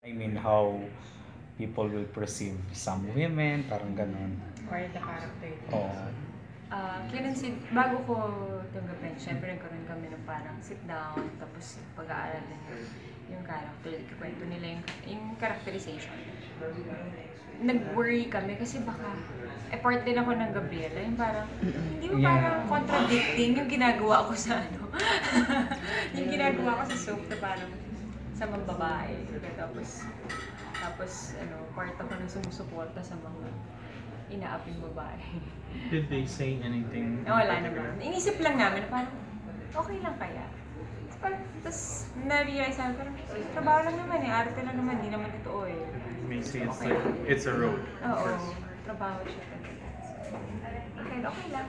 I mean, how people will perceive some women, parang ganun. Or the character. Oo. Bago ko tanggapin, syempre nagkaroon kami ng parang sit down, tapos pag-aaralan yung character, kwento nila yung characterization. Nag-worry kami kasi baka, part din ako ng Gabriela, yung parang, hindi mo parang contradicting yung ginagawa ko sa yung ginagawa ko sa soap na parang sa mga babae. Tapos part ako ng sumusuporta sa mga inaaping babae. Did they say anything? Wala naman. Inisip lang namin na parang, okay lang kaya? Tapos na-realize namin, parang trabaho lang naman arte lang naman, di naman totoo Macy, it's Okay. like, it's a road. Oo, trabaho siya talaga. Okay lang.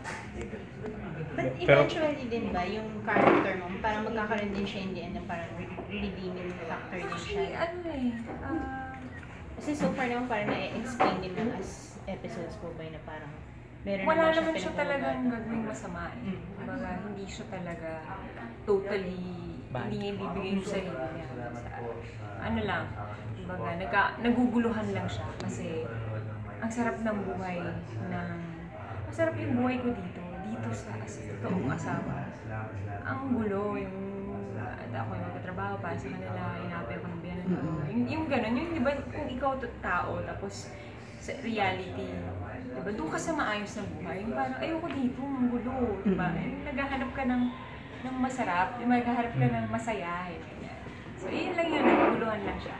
But eventually din ba, yung character mo, parang magkakaroon din siya in the end na parang redeeming factor din siya? Actually, Kasi so far naman parang na-explain din lang as episodes po ba na parang meron wala naman naman siya talagang pinagmumula. gagawing masama Kumbaga, hindi siya talaga totally, hindi niya ibibigay yung sarili niya. Ano lang, kumbaga, naguguluhan lang siya kasi ang sarap ng buhay masarap yung buhay ko dito sa totoong asawa. Ang gulo, ako yung magkatrabaho para sa kanila, inaapay ako ng biyanan ko. Yung gano'n, yung di ba kung ikaw tao, tapos sa reality, di ba doon ka sa maayos na buhay, yung parang ayoko dito, ang gulo, di ba? Naghahanap ka ng masarap, maghahanap ka ng masaya, So yun lang yun, naguguluhan lang siya.